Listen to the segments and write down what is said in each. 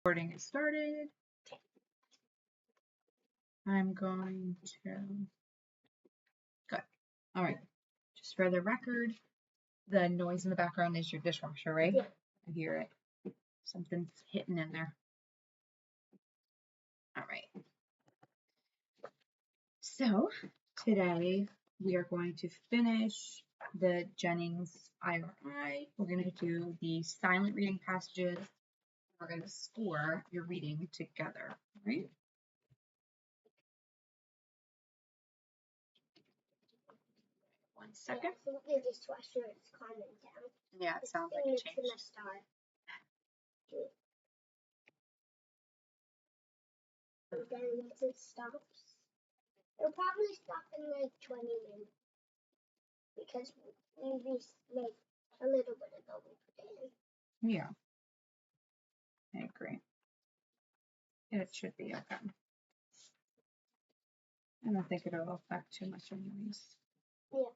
Recording is started. I'm going to. Good. All right. Just for the record, the noise in the background is your dishwasher, right? Yeah. I hear it. Something's hitting in there. All right. So today we are going to finish the Jennings IRI. We're going to do the silent reading passages. We're going to score your reading together, right? One second. Yeah, I think the dishwasher is calming down. Yeah, it sounds like a change. It's gonna start. And then once it stops, it'll probably stop in like 20 minutes because we like a little bit ago we put it in. Yeah, I agree. It should be okay. I don't think it'll affect too much anyways. Yeah.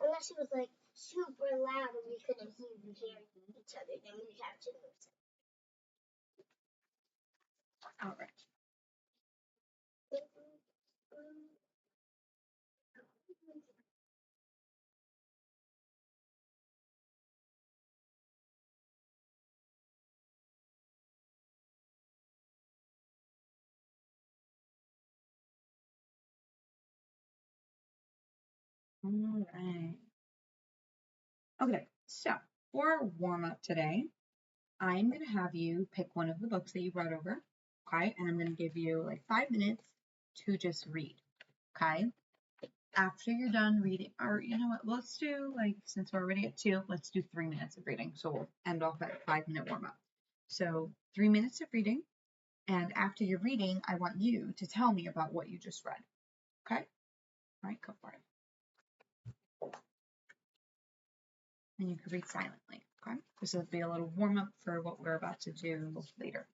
Unless it was like super loud and we couldn't hear each other, then we'd have to lose it. All right. All right. Okay, so for our warm up today, I'm going to have you pick one of the books that you brought over, okay? And I'm going to give you like 5 minutes to just read, okay? After you're done reading, or you know what, let's do like, since we're already at 2, let's do 3 minutes of reading. So we'll end off at 5-minute warm up. So 3 minutes of reading, and after you're reading, I want you to tell me about what you just read, okay? All right, go for it. And you can read silently, okay? This will be a little warm up for what we're about to do later.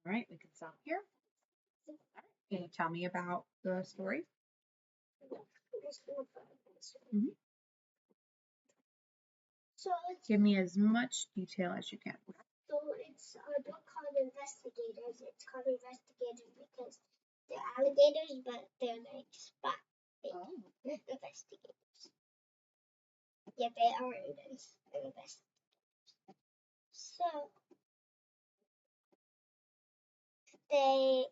All right, we can stop here. All right. Can you tell me about the story? Mhm. So it's Give me as much detail as you can. So it's a book called Investigators. It's called Investigators because they're alligators, but they're like spot investigators. Yeah, they are investigators. So they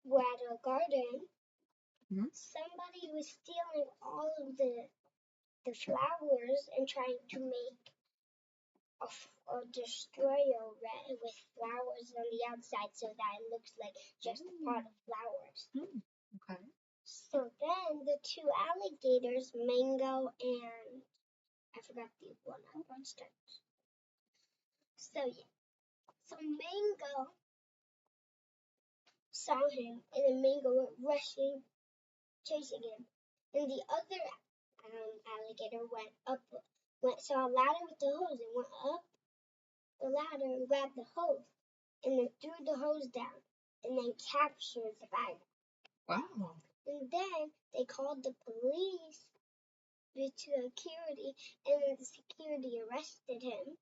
were at a garden. Mhm. Somebody was stealing all of the flowers and trying to make a destroyer with flowers on the outside so that it looks like just a pot of flowers. Okay. So then the two alligators, Mango and I forgot the one I started. So yeah. So Mango saw him and then Mango went rushing, chasing him. And the other alligator saw a ladder with the hose and went up the ladder and grabbed the hose and then threw the hose down and then captured the bag. Wow. And then they called the police to security, and then the security arrested him.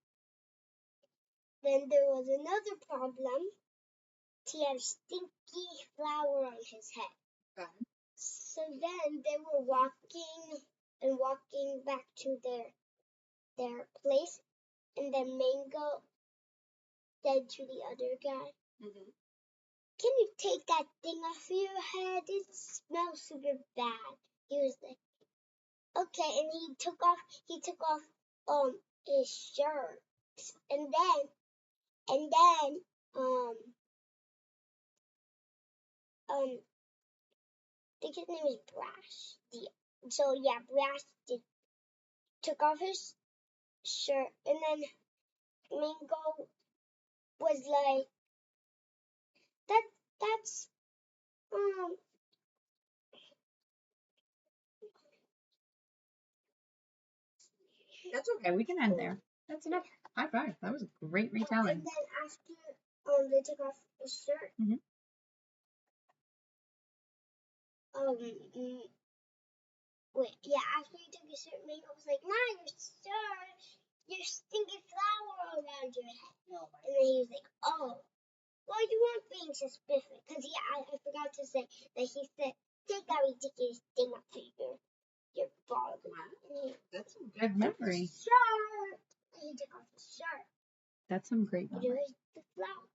Then there was another problem. He had a stinky flower on his head. Okay. So then they were walking back to their place, and then Mango said to the other guy, "Can you take that thing off your head? It smells super bad." He was like, "Okay," and he took off his shirt, and then I think his name is Brash. So yeah, Brash took off his shirt, and then Mingo was like, that's That's okay. We can end there. That's enough. High five. That was a great retelling. And then after they took off his shirt, after he took his shirt, Mingo was like, "Nah, your stinky flower around your head." And then he was like, "Oh, well, you weren't being suspicious." Because I forgot to say that he said, "Take that ridiculous thing off your bald." Wow. That's some good memory. Shirt. And he took off his shirt. That's some great memory. It was the flower.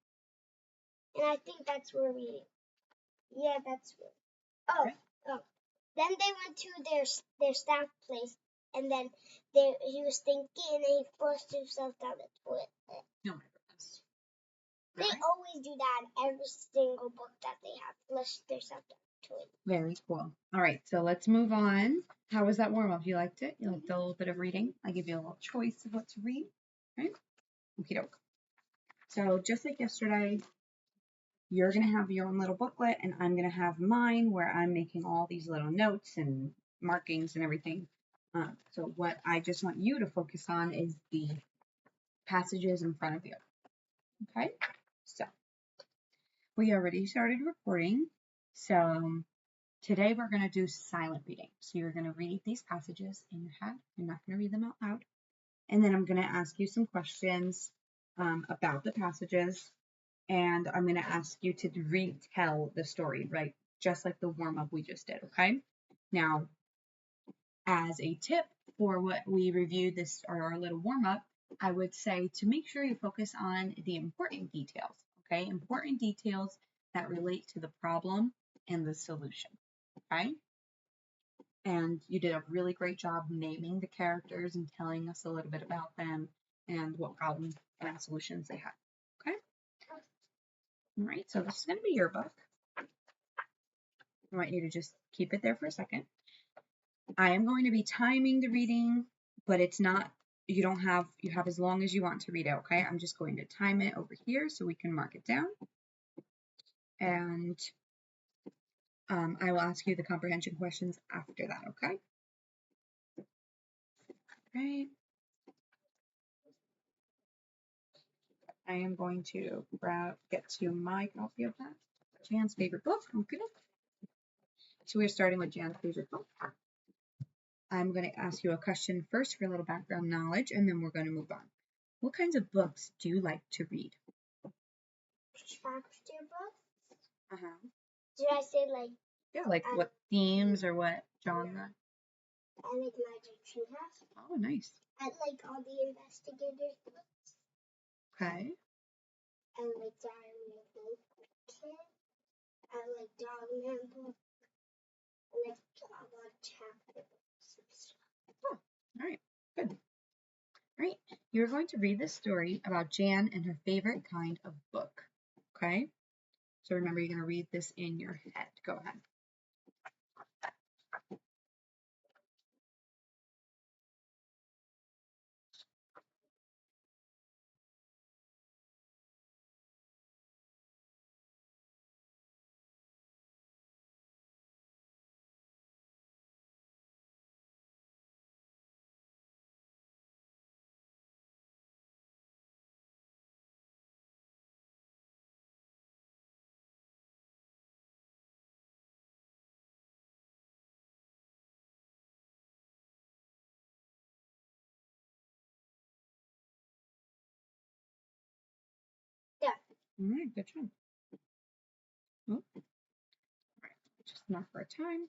And I think that's where that's where. Oh. Then they went to their staff place, and then he was thinking, and he flushed himself down the toilet. Oh my goodness. They always do that in every single book that they have, flush themselves down the toilet. Very cool. All right, so let's move on. How was that warm up? You liked it? You liked a little bit of reading? I give you a little choice of what to read. Right? Okie doke. So just like yesterday, you're going to have your own little booklet, and I'm going to have mine where I'm making all these little notes and markings and everything. So what I just want you to focus on is the passages in front of you. Okay? So we already started recording. So today we're going to do silent reading. So you're going to read these passages in your head. You're not going to read them out loud. And then I'm going to ask you some questions about the passages. And I'm going to ask you to retell the story, right? Just like the warm-up we just did, okay? Now, as a tip for what we reviewed this or our little warm-up, I would say to make sure you focus on the important details, okay? Important details that relate to the problem and the solution, okay? And you did a really great job naming the characters and telling us a little bit about them and what problems and solutions they had, okay? All right, so this is going to be your book. I want you to just keep it there for a second. I am going to be timing the reading, but it's not, you have as long as you want to read it, okay? I'm just going to time it over here so we can mark it down. And I will ask you the comprehension questions after that, okay? Right. I am going to get to my copy of that. Jan's favorite book. Okay. So we're starting with Jan's favorite book. I'm going to ask you a question first for a little background knowledge, and then we're going to move on. What kinds of books do you like to read? Chapter books? Uh-huh. Did I say like? Yeah, like what themes or what genre? I like Magic Tree House. Oh, nice. I like all the investigators books. Okay. I like Diary of a Kid. I like Dogman book. I like a lot of chapter books and stuff. Oh, all right. Good. All right. You're going to read this story about Jan and her favorite kind of book. Okay? So remember, you're going to read this in your head. Go ahead. Yeah. All right. Good job. Oh, all right. Just mark our time.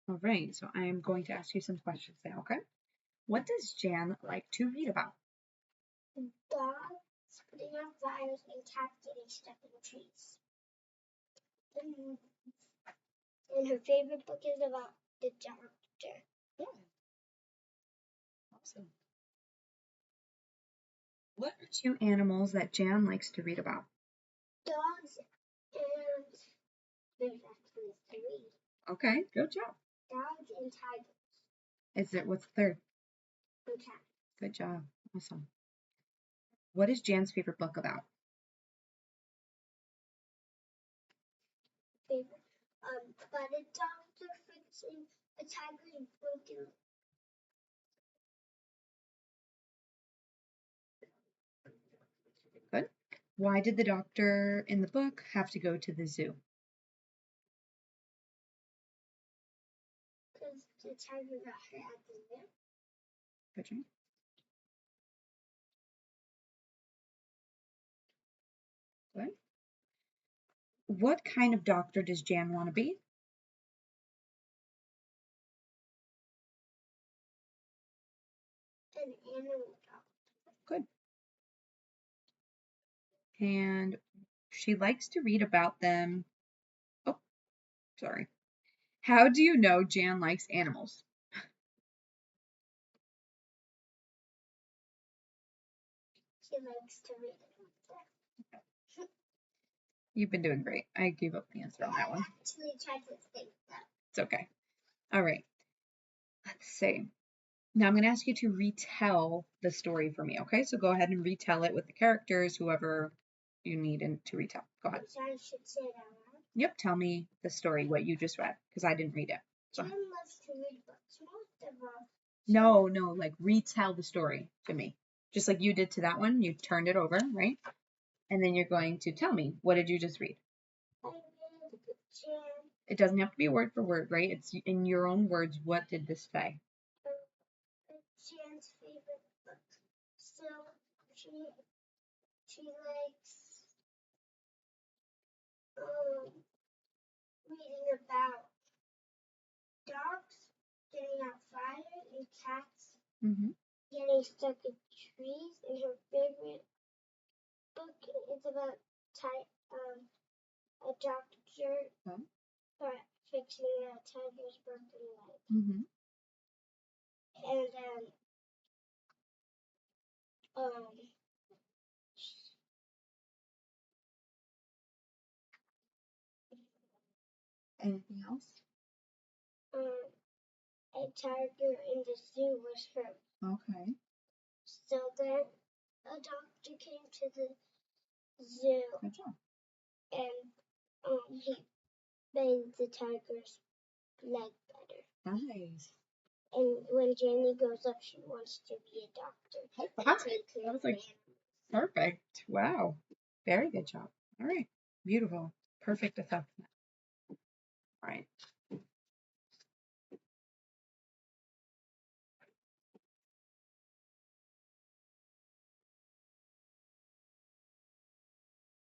All right. So I am going to ask you some questions now, okay? What does Jan like to read about? Dogs putting out fires and cats getting stuck in trees. And her favorite book is about the doctor. Yeah. Awesome. What are two animals that Jan likes to read about? Dogs and there's actually three. Okay, good job. Dogs and tigers. What's the third? And cats. Good job. Awesome. What is Jan's favorite book about? Favorite. But a doctor fixing a tiger's broken. Good. Why did the doctor in the book have to go to the zoo? Because the tiger got hurt at the zoo. Good job. Good. What kind of doctor does Jan want to be? An animal doctor. Good. And she likes to read about them. Oh, sorry. How do you know Jan likes animals? She likes to read it. You've been doing great. I gave up the answer on that one. I actually tried to think that. It's okay. All right. Let's see. Now I'm going to ask you to retell the story for me, okay? So go ahead and retell it with the characters, whoever you need to retell. Go ahead. So I should say it out loud. Yep, tell me the story, what you just read, because I didn't read it. Jan loves to read books. Most of all. No, like retell the story to me. Just like you did to that one, you turned it over, right? And then you're going to tell me, what did you just read? I read Jan. It doesn't have to be word for word, right? It's in your own words. What did this say? Jan's favorite book. So she likes reading about dogs getting out fire and cats getting stuck in trees. And her favorite book is about a doctor fixing a tiger's broken leg. And anything else? A tiger in the zoo was hurt. Okay. So then a doctor came to the zoo. Good job. And he made the tiger's leg better. Nice. And when Jenny grows up, she wants to be a doctor. Wow. That was like perfect. Wow. Very good job. All right. Beautiful. Perfect assessment. All right.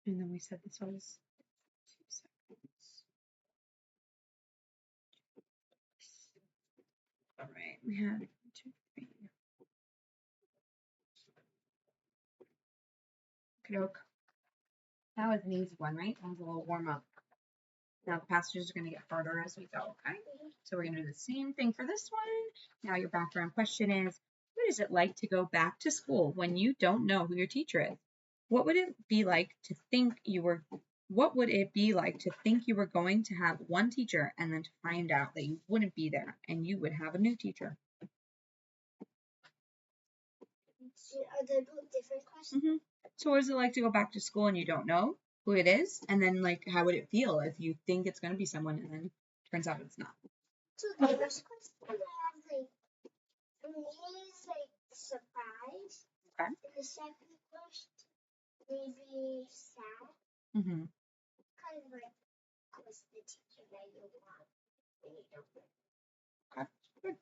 And then we said this was 2 seconds. All right. We had 1, 2, 3. Okey-doke. That was an easy one, right? That was a little warm up. Now the passages are going to get harder as we go, okay? So we're going to do the same thing for this one. Now your background question is, what is it like to go back to school when you don't know who your teacher is? What would it be like to think you were going to have one teacher and then to find out that you wouldn't be there and you would have a new teacher? Are they both different questions? So what is it like to go back to school and you don't know who it is? And then like how would it feel if you think it's going to be someone and then turns out it's not? So the first question I have, like, for me is like surprise. Okay. And the second question, maybe sad. Kind of like, what's the teacher that you want when you don't know? Okay, good.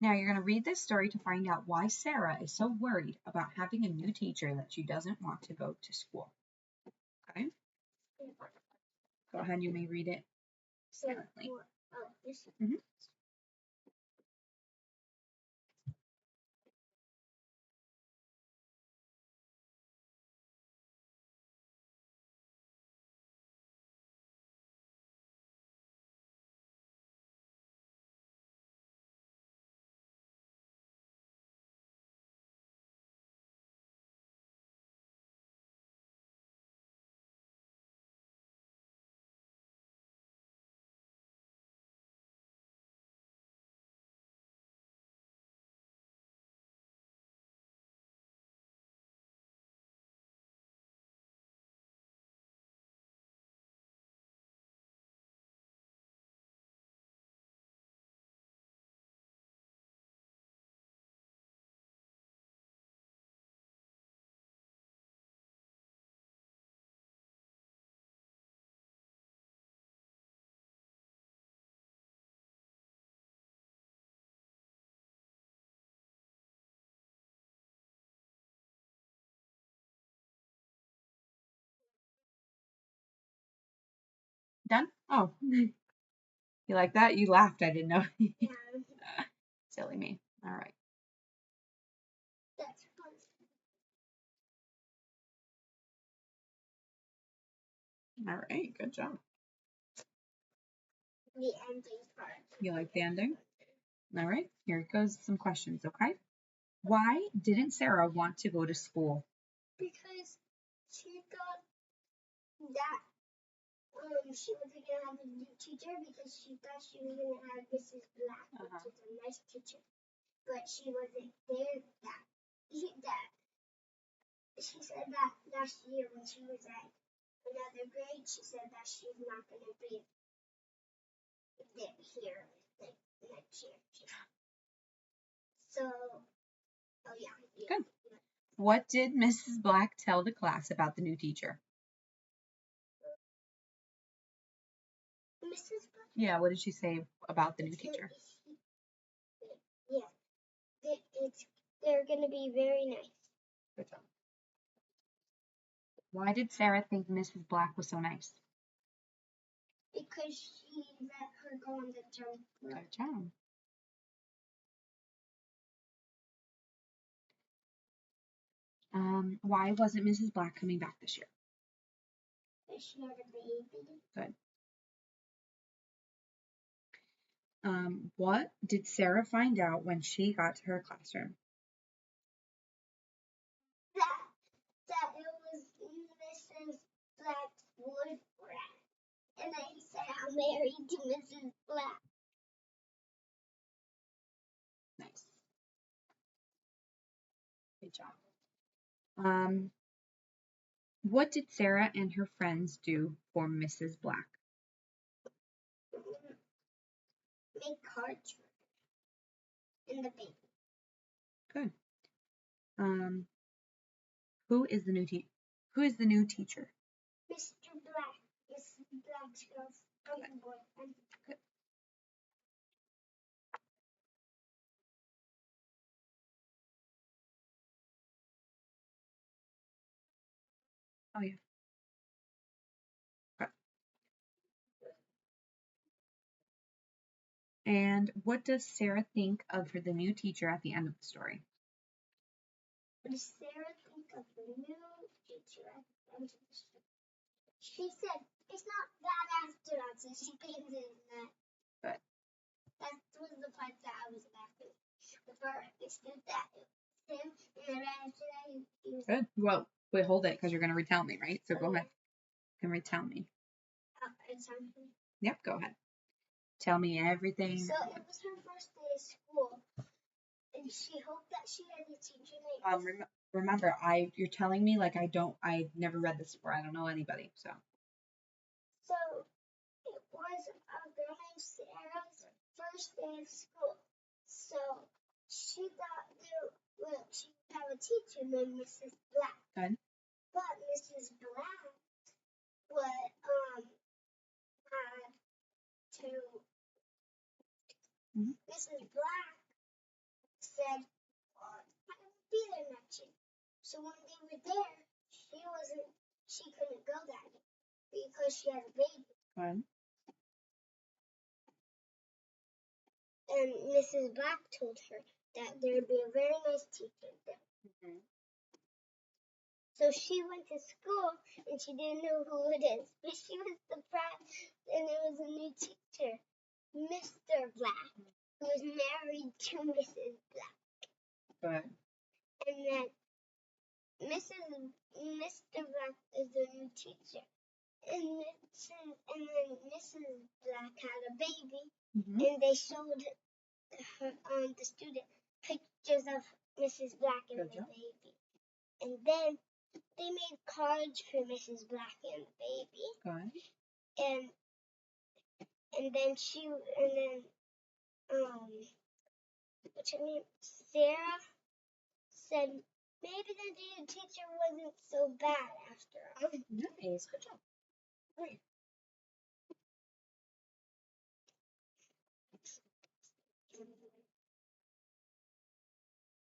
Now you're going to read this story to find out why Sarah is so worried about having a new teacher that she doesn't want to go to school. Okay? Go ahead, you may read it silently. Done? Oh. You like that? You laughed. I didn't know. Yeah. Silly me. All right. That's fun. All right. Good job. The ending part. You like the ending? All right. Here goes some questions, okay? Why didn't Sarah want to go to school? Because she thought that she wasn't going to have a new teacher because she thought she was going to have Mrs. Black, which is a nice teacher. But she wasn't there she said that last year when she was at another grade, she said that she's not going to be here like next year. So, yeah. Good. What did Mrs. Black tell the class about the new teacher? Mrs. Black? Yeah, what did she say about the new teacher? Yeah, they're going to be very nice. Good job. Why did Sarah think Mrs. Black was so nice? Because she let her go on the jump rope. Good job. Why wasn't Mrs. Black coming back this year? Because she had a baby. Good. What did Sarah find out when she got to her classroom? That it was Mrs. Black's boyfriend. And then he said, I'm married to Mrs. Black. Nice. Good job. What did Sarah and her friends do for Mrs. Black? Make cards for her and the baby. Good. Who is the new teacher? Mr. Black. Mrs. Black's boyfriend. Good. Oh yeah. Okay. And what does Sarah think of the new teacher at the end of the story? What does Sarah think of the new teacher at the end of the story? She said, it's not bad after all, so she painted that. Good. That was the part that I was laughing. The part is that him, and then right after that, he was. Good. Well, wait, hold it, because you're going to retell me, right? So go ahead. You can retell me. Yep, go ahead. Tell me everything. So it was her first day of school, and she hoped that she had a teacher named. Remember, you're telling me like I never read this before. I don't know anybody, so. So it was a girl named Sarah's first day of school. So she thought she would have a teacher named Mrs. Black. Good. But Mrs. Black had to. Mrs. Black said, I won't be there next year. So when they were there, she couldn't go that day because she had a baby. Good. And Mrs. Black told her that there would be a very nice teacher there. Mm-hmm. So she went to school and she didn't know who it is, but she was surprised, and it was a new teacher, Mr. Black, who was married to Mrs. Black. Good. And then Mr. Black is the new teacher. And then Mrs. Black had a baby, and they showed her, the student pictures of Mrs. Black and the baby. And then they made cards for Mrs. Black and the baby. Good. And then what's her name? Sarah said maybe the new teacher wasn't so bad after all. Nice, good job. Great.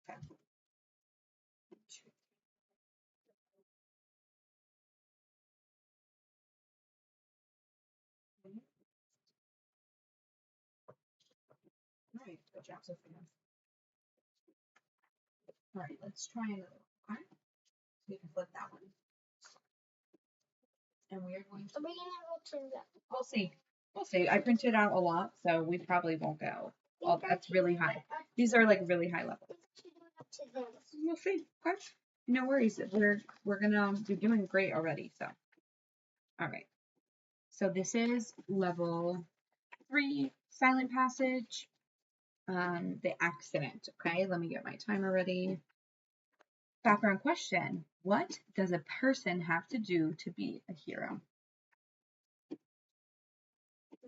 Okay. All right, good job, Sophia. All right, let's try another one, okay? So you can flip that one. And we are going to. Are we gonna go to that? We'll see. We'll see. I printed out a lot, so we probably won't go. Oh, that's really high. These are like really high level. We'll see. Okay. No worries. We're gonna be doing great already. So, all right. So this is level 3 silent passage. The accident. Okay. Let me get my timer ready. Background question. What does a person have to do to be a hero?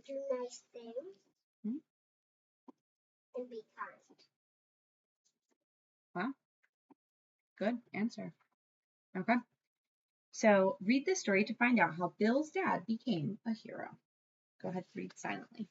Do nice things and be kind. Wow. Good answer. Okay. So read the story to find out how Bill's dad became a hero. Go ahead, read silently.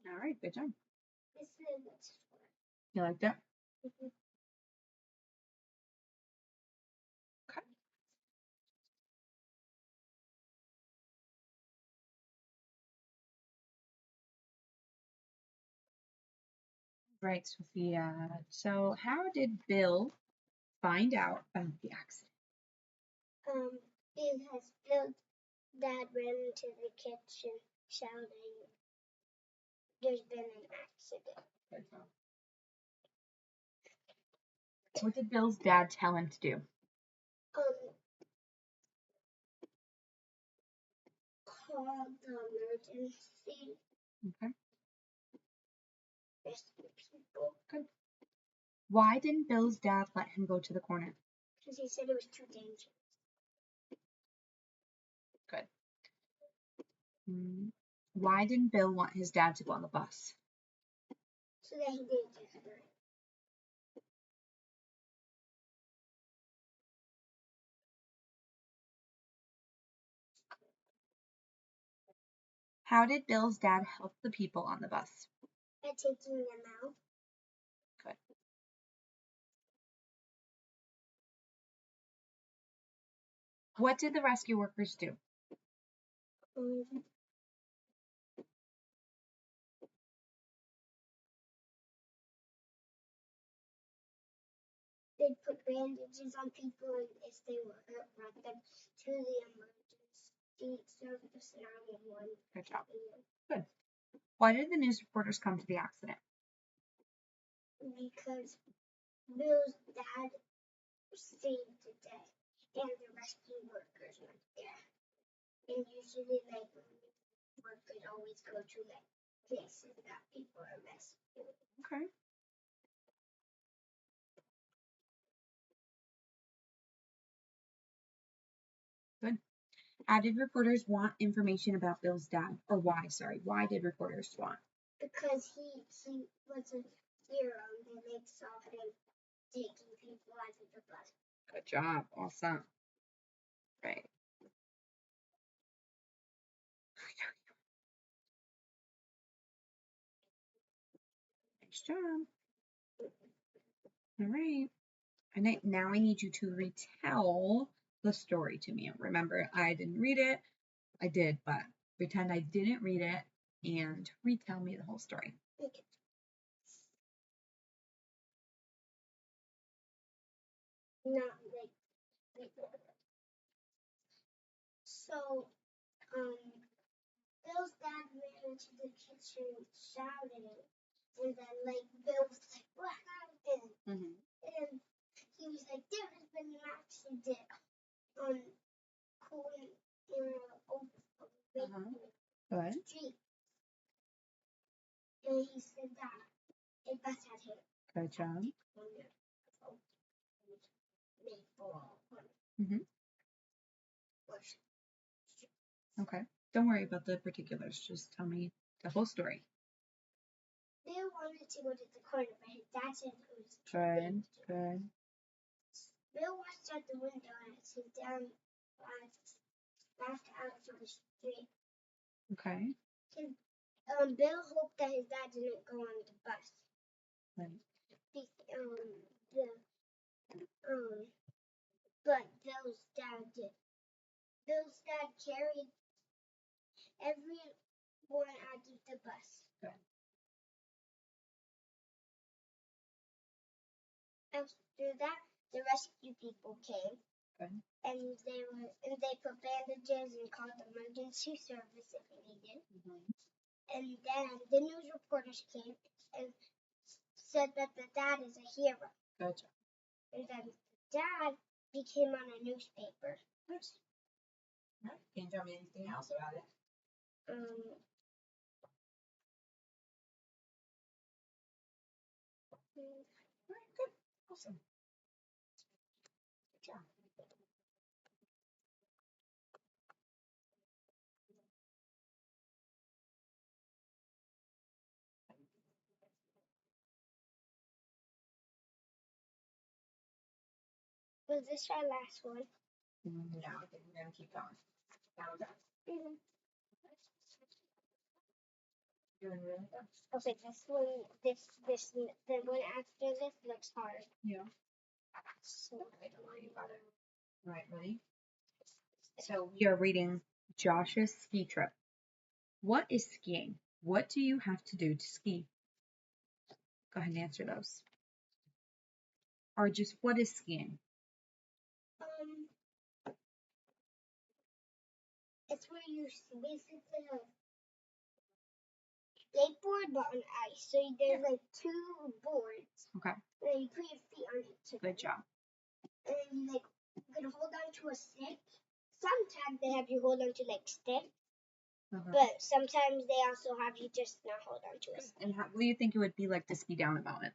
All right, good job. This is the next You like that? one. Okay. Right, Sophia. So, how did Bill find out about the accident? Because Bill's dad ran into the kitchen shouting, "There's been an accident." Good job. What did Bill's dad tell him to do? Call the emergency Okay. rescue people. Good. Why didn't Bill's dad let him go to the corner? Because he said it was too dangerous. Good. Why didn't Bill want his dad to go on the bus? So that he didn't get hurt. How did Bill's dad help the people on the bus? By taking them out. Good. What did the rescue workers do? They put bandages on people, and if they were hurt, brought them to the emergency service 911. Good job. Good. Why did the news reporters come to the accident? Because Bill's dad saved the day, and the rescue workers went there. And usually, workers always go to places that people are rescued. Okay. Good. How did reporters want information about Bill's dad? Or why, sorry, why did reporters want? Because he was a hero, and they saw him taking people out of the bus. Good job. Awesome. Right. Nice job. All right. And now I need you to retell the story to me. Remember, I didn't read it. I did, but pretend I didn't read it and retell me the whole story. Okay. Not so, Bill's dad ran into the kitchen shouting, and then Bill was like, "What happened?" And he was like, "There has been an accident on Cool Good. Street." And he said that a bus had hit Good job. Okay. Don't worry about the particulars. Just tell me the whole story. Bill wanted to go to the corner, but his dad said it was too Good. dangerous. Good. Bill watched out the window as his dad smashed out to the street. Okay. Bill hoped that his dad didn't go on the bus. Right. But Bill's dad did. Bill's dad carried everyone out of the bus. Good. After that, the rescue people came. Good. And they put bandages and called the emergency service if needed. And then the news reporters came and said that the dad is a hero. Good job. And then the dad became on a newspaper. Nice. All right. Can you tell me anything else about it? All right, good. Awesome. Good job. Was this our last one? No, I think we're going to keep going. Now we're done. Doing really good. Okay, the one after this looks hard. Yeah. So I don't worry about it. All right, ready? So we are reading Josh's ski trip. What is skiing? What do you have to do to ski? Go ahead and answer those. Or just what is skiing? It's where you basically like skateboard but on ice. So there's like two boards. Okay. And then you put your feet on it. Good job. And then you like can hold on to a stick. Sometimes they have you hold on to like stick. But sometimes they also have you just not hold on to it. And what do you think it would be like to ski down a mountain?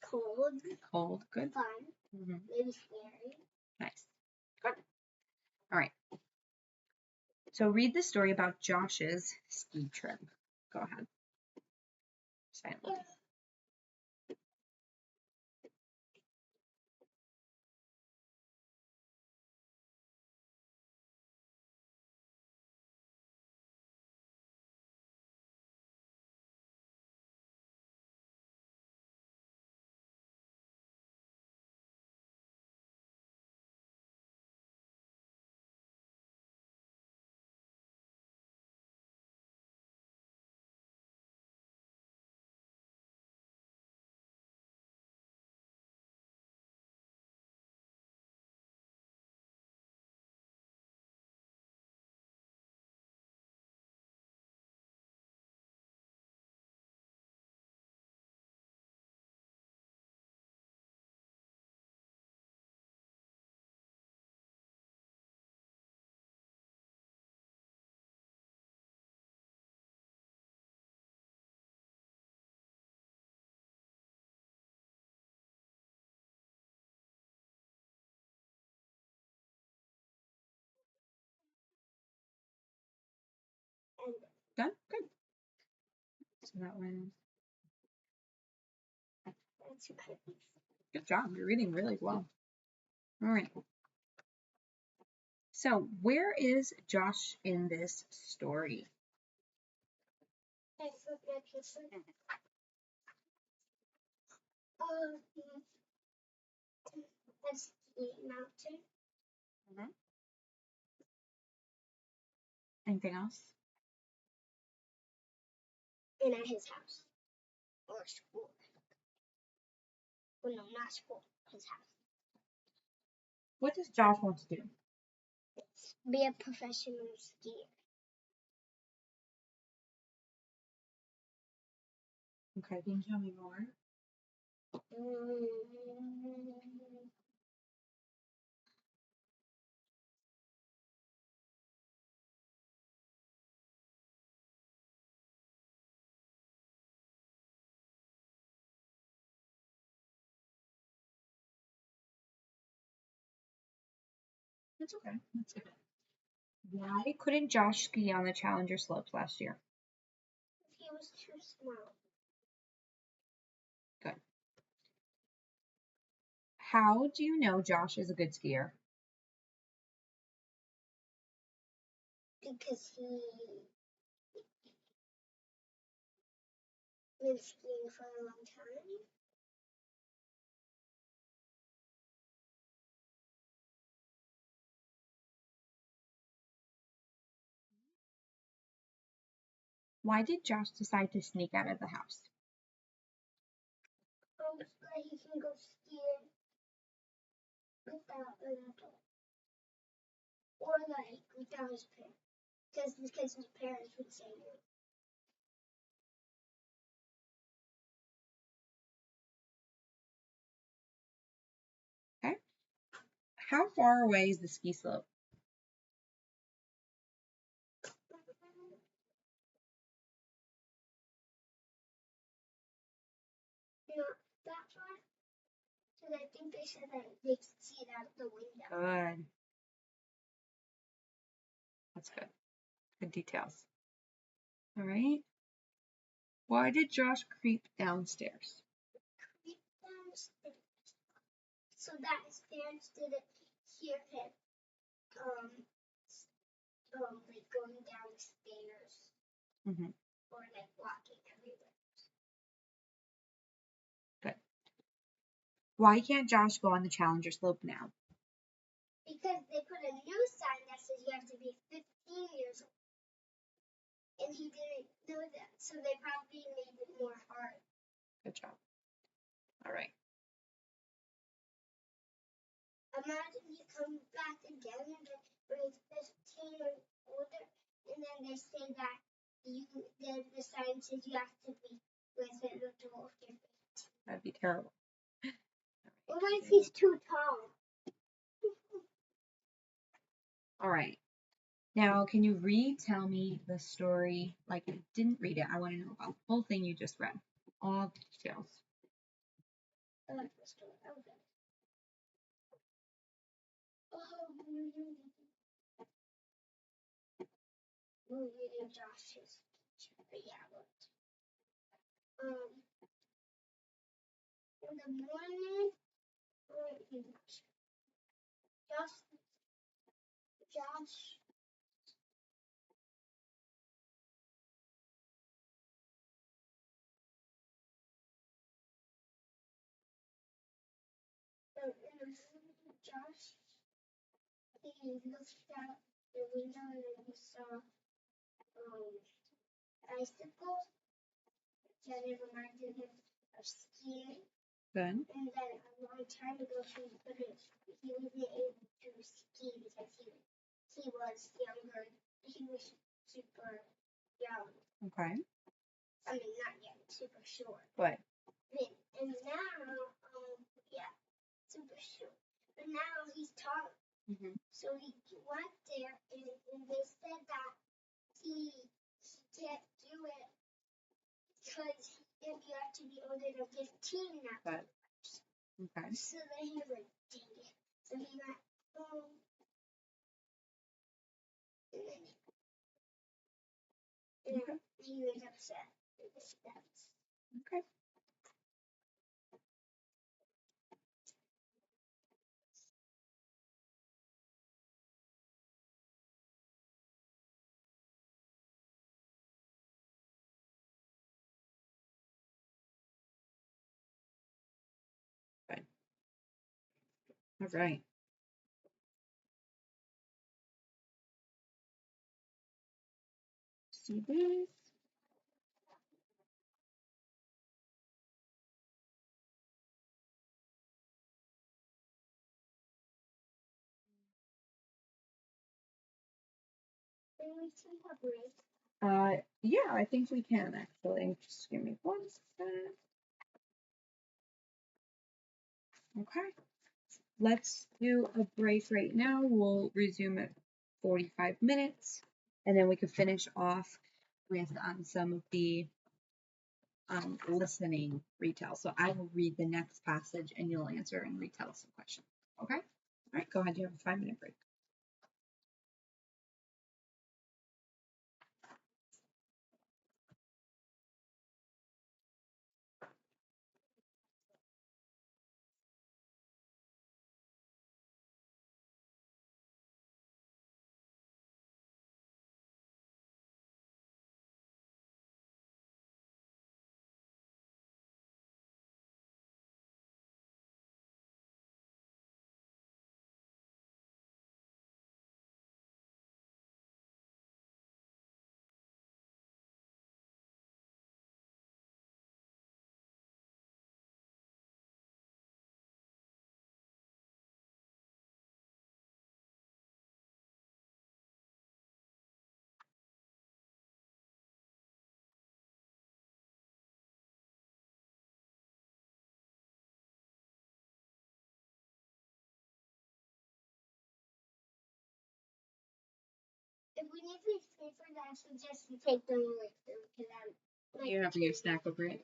Cold. Cold. Good. Fun. Maybe scary. Nice. Good. All right. So read the story about Josh's ski trip. Go ahead. Silent. Done? Good. So that was. Good job. You're reading really well. All right. So where is Josh in this story? That's the mountain. Anything else? And at his house. Or school. Well, no, not school. His house. What does Josh want to do? Be a professional skier. Okay, can you tell me more? That's okay. That's good. Why couldn't Josh ski on the Challenger slopes last year? He was too small. Good. How do you know Josh is a good skier? Because he been skiing for a long time. Why did Josh decide to sneak out of the house? So that he can go skiing without an adult. Or like without his parents. Because his parents would say no. Okay. How far away is the ski slope? Not that far. Because I think they said that they could see it out the window. Good. That's good. Good details. All right. Why did Josh creep downstairs? Creep downstairs. So that his parents didn't hear him. Like going downstairs. or like walking everywhere. Good. Why can't Josh go on the Challenger slope now? Because they put a new sign that says you have to be 15 years old. And he didn't know that, so they probably made it more hard. Good job. All right. Imagine he comes back again and then when he's 15 or older, and then they say that the sign says you have to be with an adult if you're 15. That'd be terrible. Or what if he's too tall? All right. Now, can you retell me the story like you didn't read it? I want to know about the whole thing you just read. All the details. I like the story. I was we're reading Josh's picture, but yeah, look. In the morning, Josh Josh, he looked out the window and he saw icicles that it reminded him of skiing. Good. And then a long time ago he wasn't able to ski because he was younger. He was super young. Okay. I mean, not young, super short. Good. And now, yeah, super short. But now he's tall. Mm-hmm. So he went there, and they said that he can't do it because you have to be older than 15 now. Good. Okay. So then he was like, dang it. So he went home. And then he was upset with the steps. Okay. Good. All right. See this? Can we take a break? Yeah, I think we can actually. Just give me 1 second. Okay. Let's do a break right now. We'll resume at 45 minutes, and then we can finish off with some of the listening retell. So I will read the next passage, and you'll answer and retell some questions. Okay? All right, go ahead. You have a 5-minute break. If we need to stay for that, I suggest you take them with them because I'm. You're having your snack over it.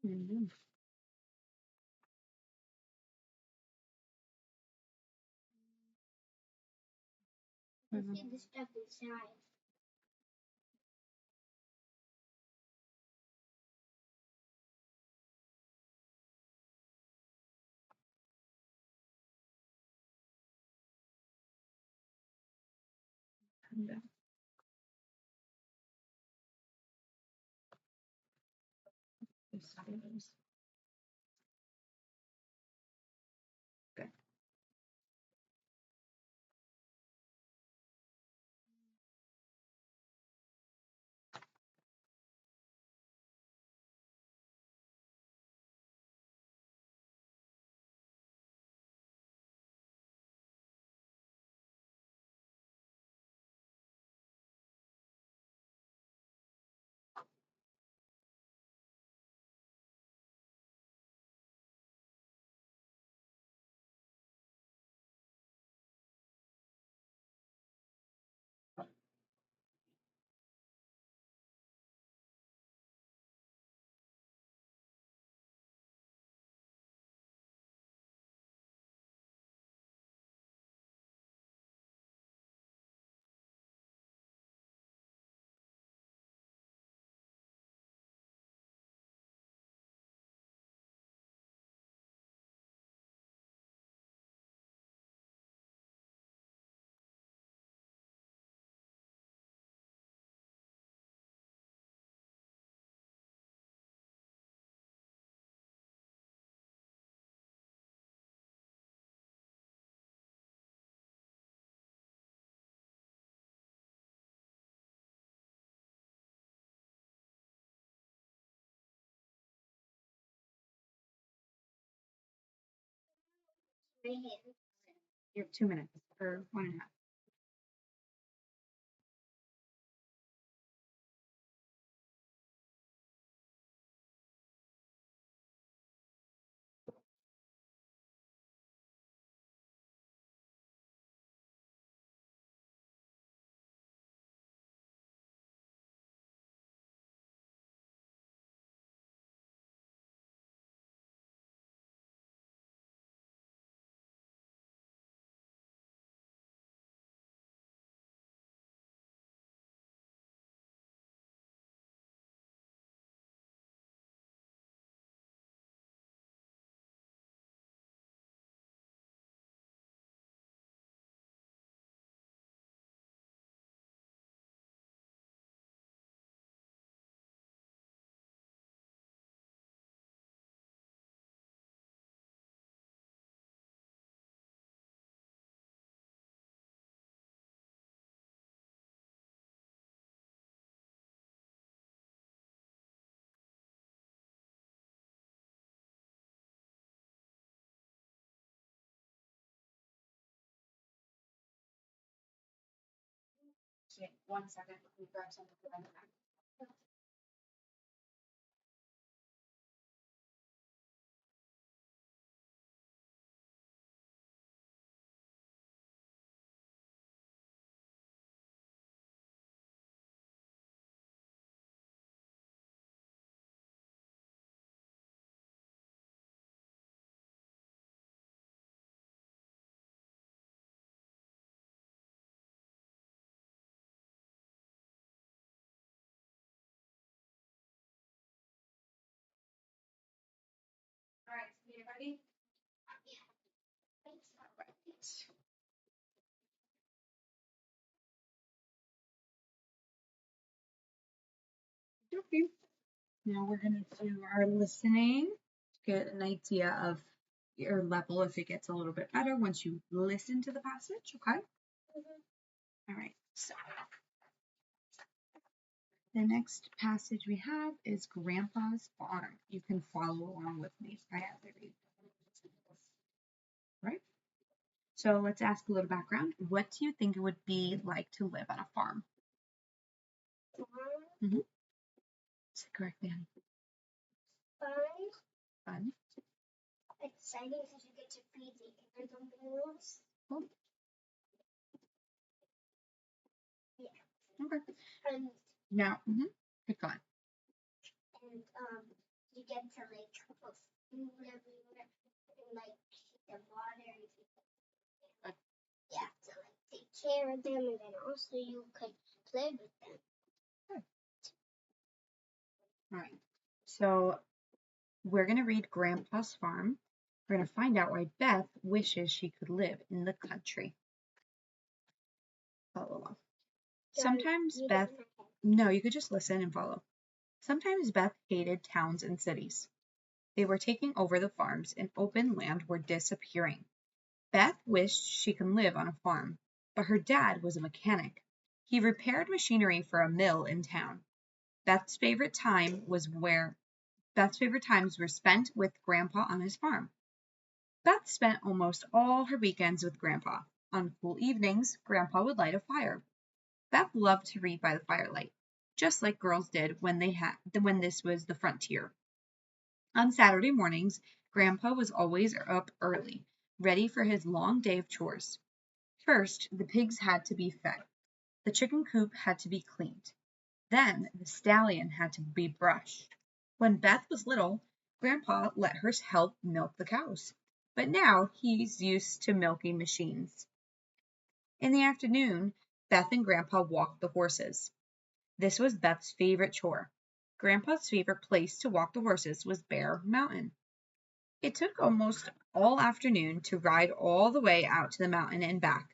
Mm-hmm. You see the stuff inside. Good. My hand. You have 2 minutes or 1.5. Okay, 1 second. Let me grab something for my back. All right, so you ready? Thanks. All right. Okay. Now we're going to do our listening to get an idea of your level if it gets a little bit better once you listen to the passage, okay? All right, so the next passage we have is Grandpa's Farm. You can follow along with me as I read. Right? So let's ask a little background. What do you think it would be like to live on a farm? Farm. Say correctly, honey. Fun. Fun. Exciting because you get to feed the animals. Cool. Yeah. Okay. And Now, keep going. and you get to like put food everywhere and like the water and you have to like take care of them and then also you could play with them. All right. So we're going to read Grandpa's Farm. We're going to find out why Beth wishes she could live in the country. Follow along. Sometimes Beth, no, you could just listen and follow. Sometimes Beth hated towns and cities. They were taking over the farms and open land were disappearing. Beth wished she could live on a farm, but her dad was a mechanic. He repaired machinery for a mill in town. Beth's favorite times were spent with Grandpa on his farm. Beth spent almost all her weekends with Grandpa. On cool evenings, Grandpa would light a fire. Beth loved to read by the firelight, just like girls did when this was the frontier. On Saturday mornings, Grandpa was always up early, ready for his long day of chores. First, the pigs had to be fed. The chicken coop had to be cleaned. Then the stallion had to be brushed. When Beth was little, Grandpa let her help milk the cows, but now he's used to milking machines. In the afternoon, Beth and Grandpa walked the horses. This was Beth's favorite chore. Grandpa's favorite place to walk the horses was Bear Mountain. It took almost all afternoon to ride all the way out to the mountain and back.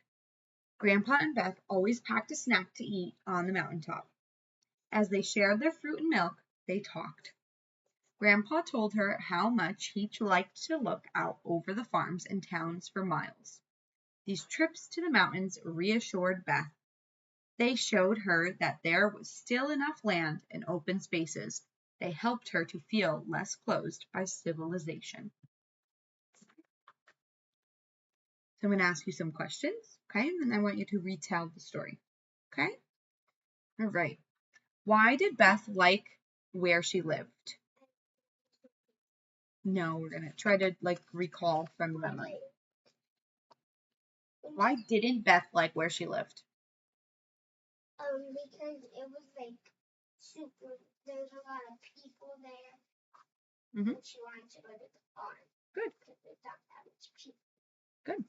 Grandpa and Beth always packed a snack to eat on the mountaintop. As they shared their fruit and milk, they talked. Grandpa told her how much he liked to look out over the farms and towns for miles. These trips to the mountains reassured Beth. They showed her that there was still enough land and open spaces. They helped her to feel less closed by civilization. So I'm going to ask you some questions, okay? And then I want you to retell the story, okay? All right. Why did Beth like where she lived? No, we're going to try to recall from memory. Why didn't Beth like where she lived? Because it was super, there's a lot of people there. Mm-hmm. And she wanted to go to the farm. Good. Because there's not that much people. Good.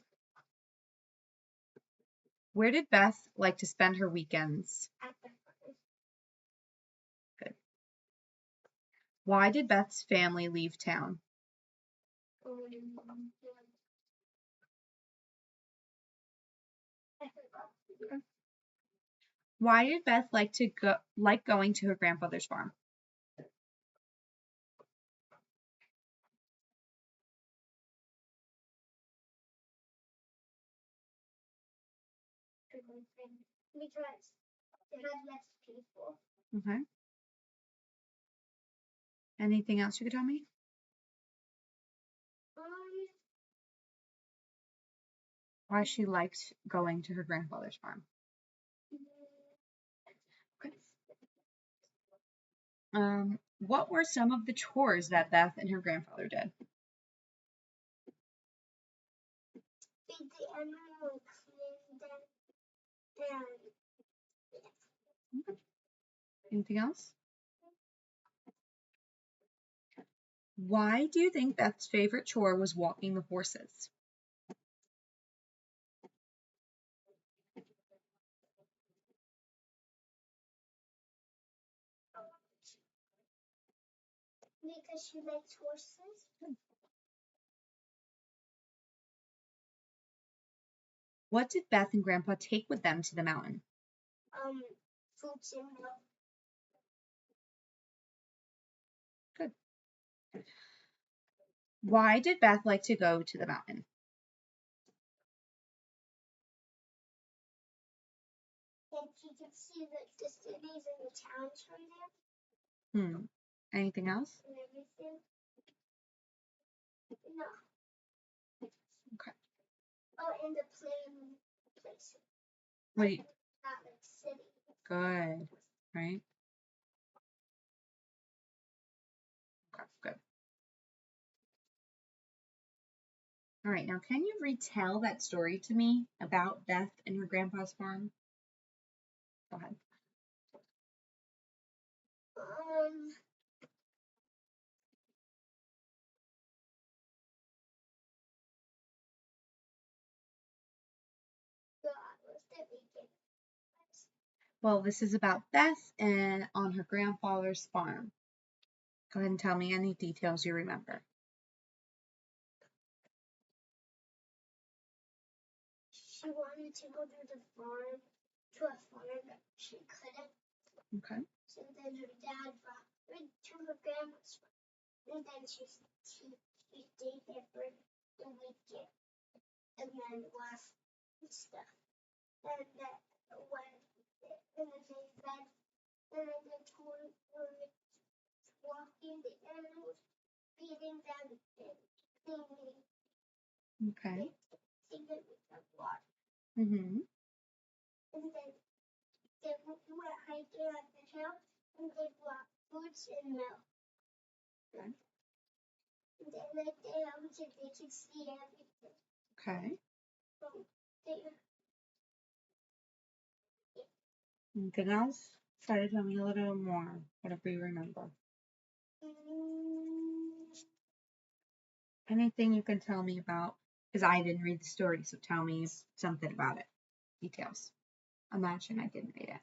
Where did Beth like to spend her weekends? At the farm. Good. Why did Beth's family leave town? Why did Beth like going to her grandfather's farm? Because it had less people. Okay. Anything else you could tell me? Why she liked going to her grandfather's farm? Okay. What were some of the chores that Beth and her grandfather did? Feed the animal and clean them. Okay. Anything else? Why do you think Beth's favorite chore was walking the horses? Because she likes horses. What did Beth and Grandpa take with them to the mountain? Fruits and milk. Good. Why did Beth like to go to the mountain? And she could see the cities and the towns from there. Anything else? And everything. No. Okay. Oh, and the plain places. What do you? Not like city. Good. Right. Okay. Good. All right. Now, can you retell that story to me about Beth and her grandpa's farm? Go ahead. Well, this is about Beth and on her grandfather's farm. Go ahead and tell me any details you remember. She wanted to go to the farm, but she couldn't. Okay. So then her dad brought her to her grandma's farm, and then she stayed there for the weekend, and then left and stuff. And then they read, and then they told her walking the animals, feeding them, and cleaning. Okay. Singing with the water. Mm-hmm. And then they went hiking up the hill, and they brought fruits and milk. Okay. And then they could see everything. Okay. From there. Anything else? Try to tell me a little more, whatever you remember. Anything you can tell me about, because I didn't read the story, so tell me something about it. Details. Imagine I didn't read it.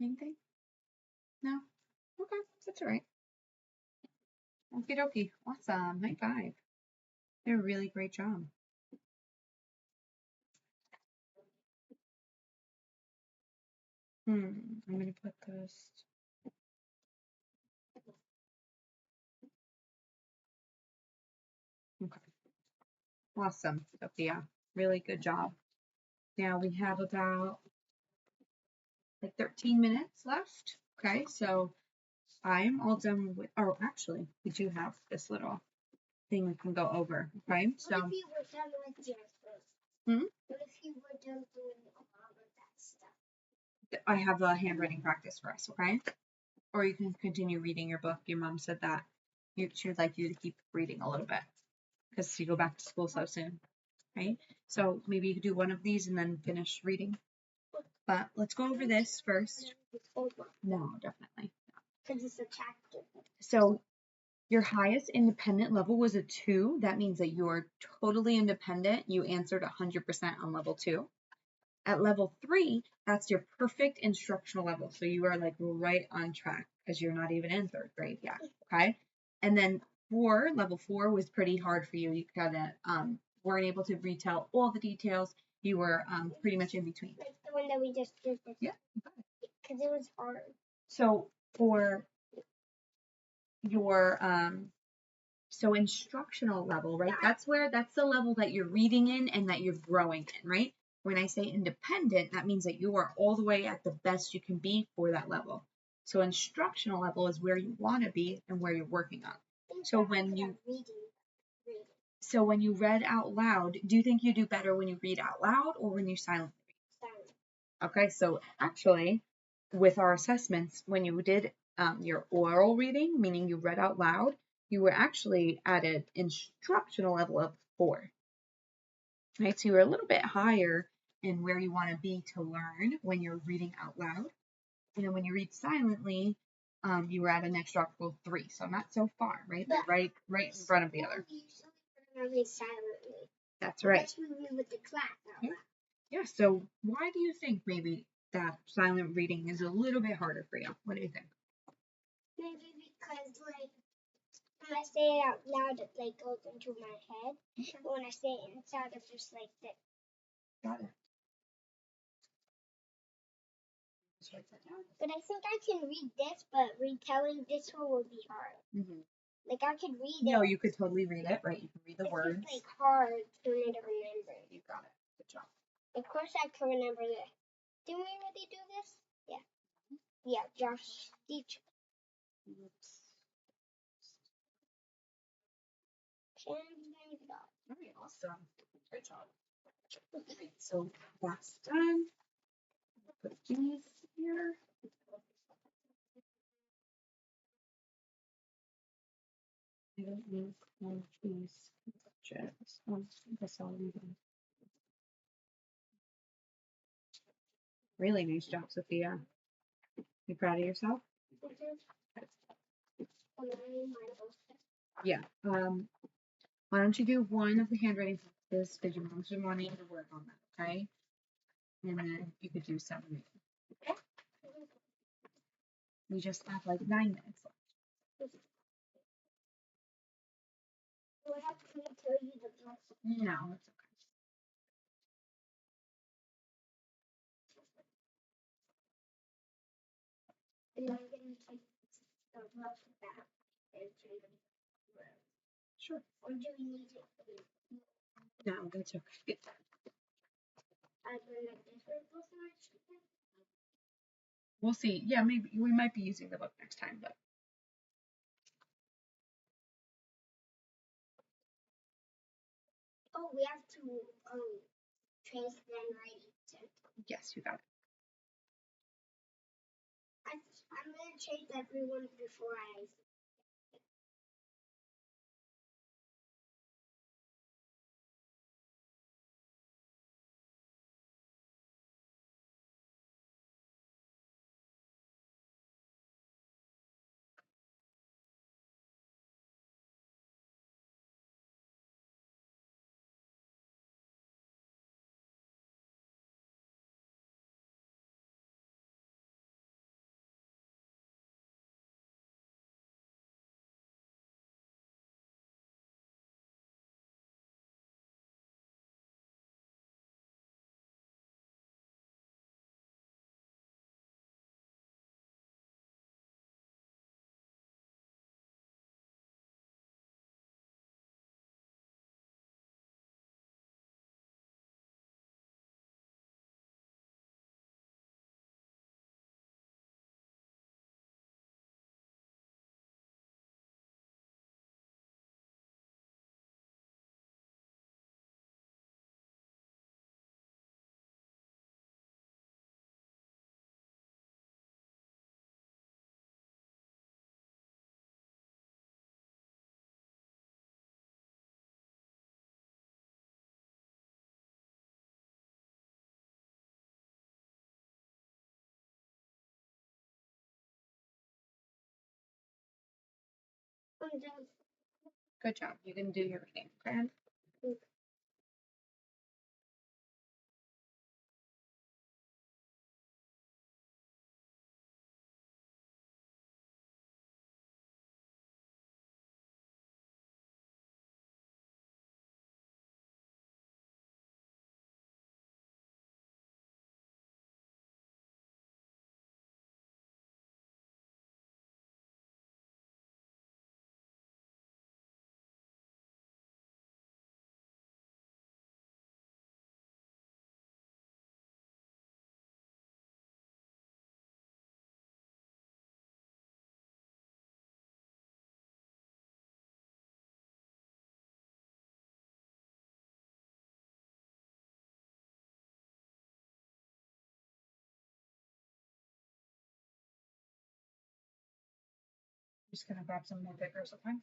Anything? No? Okay, that's all right. Okie dokie. Awesome. High five. Did a really great job. I'm gonna put this. Okay. Awesome, Sophia. Really good job. Now we have about like 13 minutes left. Okay, so I'm all done with, oh, actually, we do have this little thing we can go over. Okay, so. What if you were done with yours first? What if you were done doing all of that stuff? I have a handwriting practice for us, okay? Or you can continue reading your book. Your mom said that she would like you to keep reading a little bit because you go back to school so soon, right? So maybe you could do one of these and then finish reading. But let's go over this first. No, definitely. Because it's a chapter. So your highest independent level was a 2. That means that you are totally independent. You answered 100% on level 2. At level 3, that's your perfect instructional level. So you are like right on track because you're not even in 3rd grade yet. Okay. And then level 4 was pretty hard for you. You kind of weren't able to retell all the details. You were pretty much in between. Like the one that we just did. Yeah. Because it was hard. So for your instructional level, right? That's the level that you're reading in and that you're growing in, right? When I say independent, that means that you are all the way at the best you can be for that level. So instructional level is where you want to be and where you're working on. So when you read out loud, do you think you do better when you read out loud or when you silently read? Silent. Okay, so actually, with our assessments, when you did your oral reading, meaning you read out loud, you were actually at an instructional level of 4. Right, so you were a little bit higher in where you want to be to learn when you're reading out loud. And then when you read silently, you were at an instructional 3, so not so far, right? They're right in front of the other. Read silently. That's right. That's what we read with the class. Yeah, so why do you think maybe that silent reading is a little bit harder for you? What do you think? Maybe because, like, when I say it out loud, it, like, goes into my head. Okay. But when I say it inside, it's just like this. Got it. But I think I can read this, but retelling this one will be hard. Mm-hmm. Like, I could read it. No, you could totally read it, right? You can read the words. It's just, like, hard for me to remember. You got it. Good job. Of course I can remember this. Didn't we already do this? Yeah. Yeah, Josh, teach. Oops. All right, awesome. Great job. Okay, so that's done. Put these here. I don't know if these pages. Oh, I guess I'll read them. Really nice job, Sophia. You proud of yourself? Yeah. Why don't you do one of the handwriting practices because your mom's been wanting to work on that, okay? And then you could do 7 more. We just have like 9 minutes left. Do I have to tell you the book? No, it's okay. And I'm going to take the rough back and turn it around. Sure. Or do we need it? No, that's okay. I bring a different book next time? We'll see. Yeah, maybe we might be using the book next time, but Oh, we have to trace them right. yes, you got it. I'm gonna chase everyone before I. I'm done. Good job. You can do your reading, okay? Just gonna grab some more pickers, okay?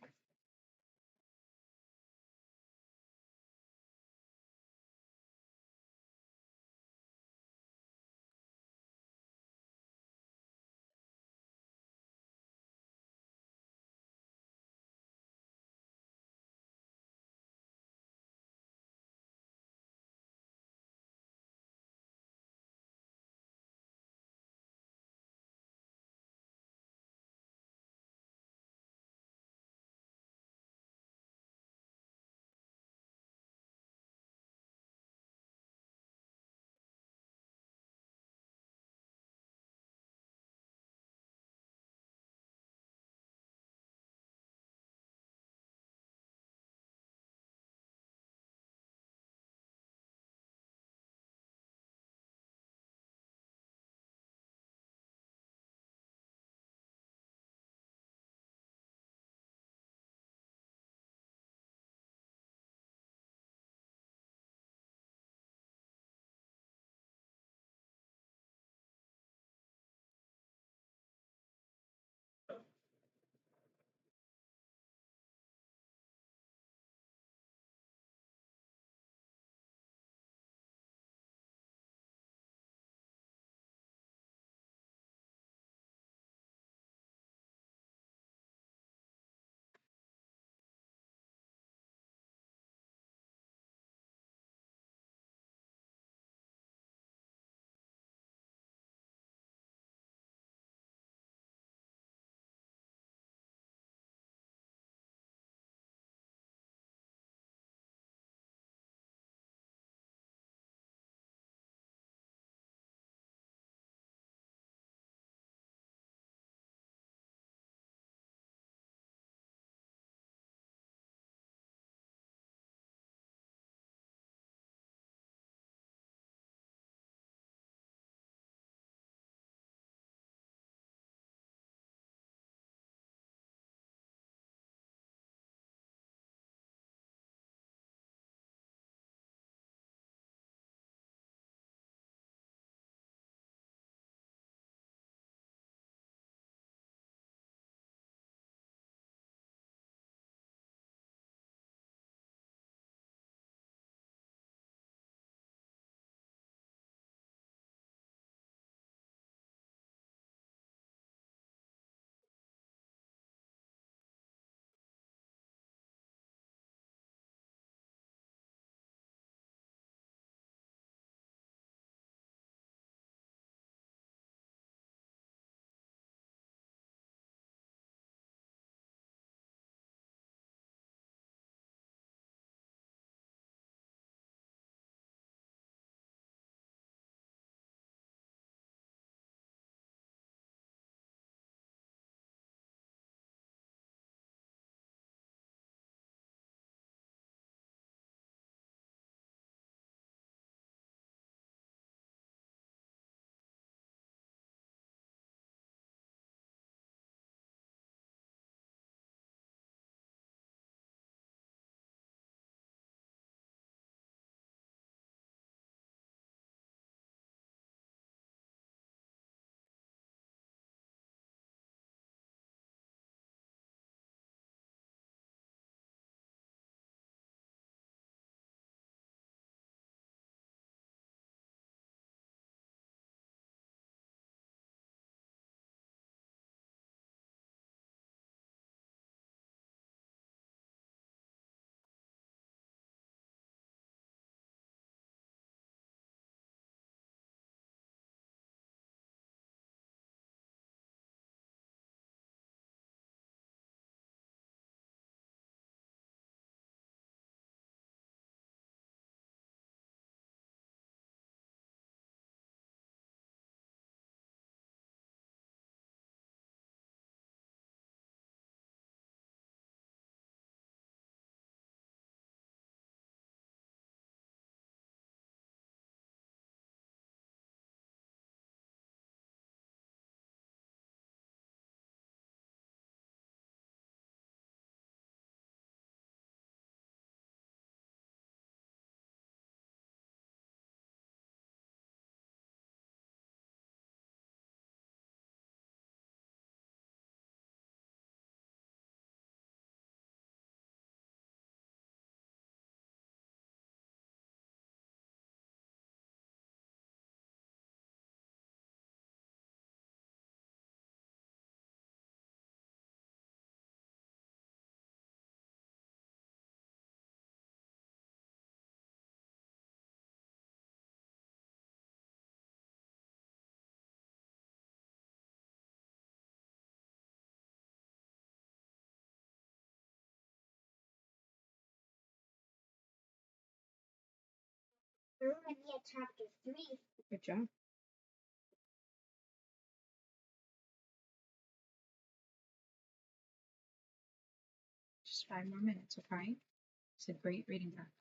chapter 3. Good job. Just 5 more minutes, okay? It's a great reading practice.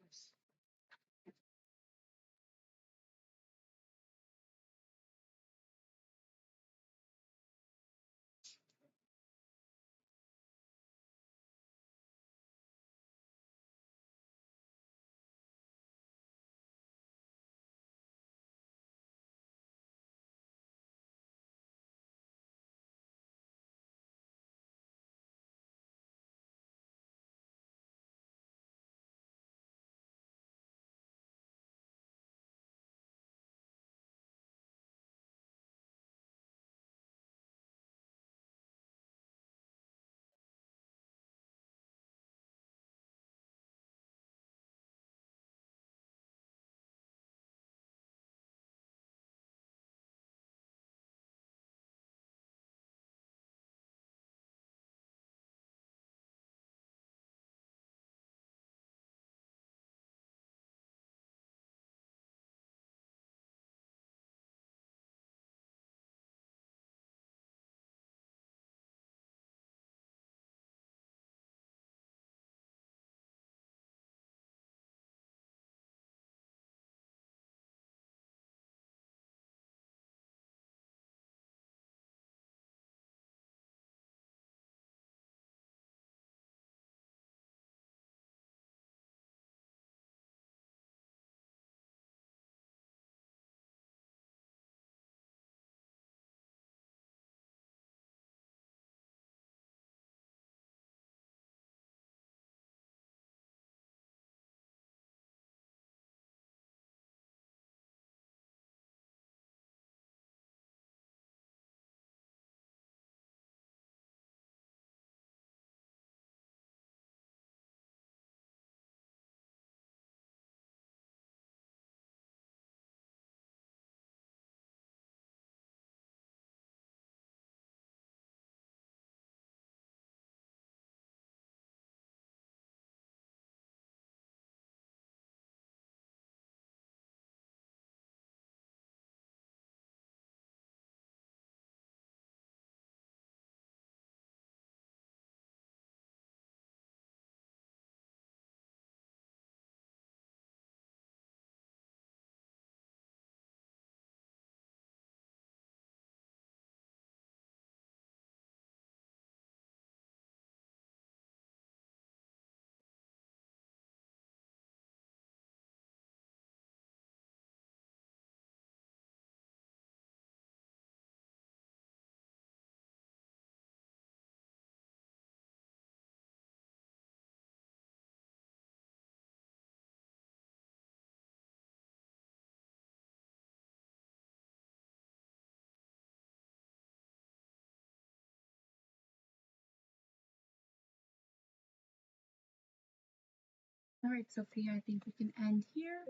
All right, Sophia, I think we can end here.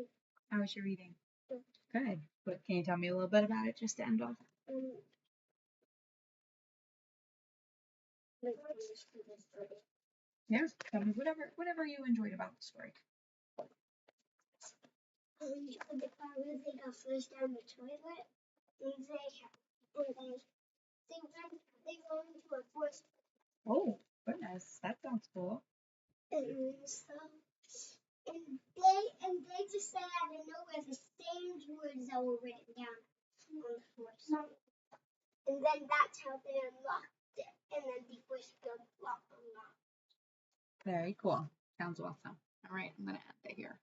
How was your reading? Good. But can you tell me a little bit about it just to end off? Yeah, tell me whatever you enjoyed about the story. The part where they got flushed down the toilet, and they go into a forest. Oh, goodness, that sounds cool. And they just said out of nowhere the same words that were written down on the forest. And then that's how they unlocked it. And then the forest got unlocked. Very cool. Sounds awesome. All right, I'm gonna end it here.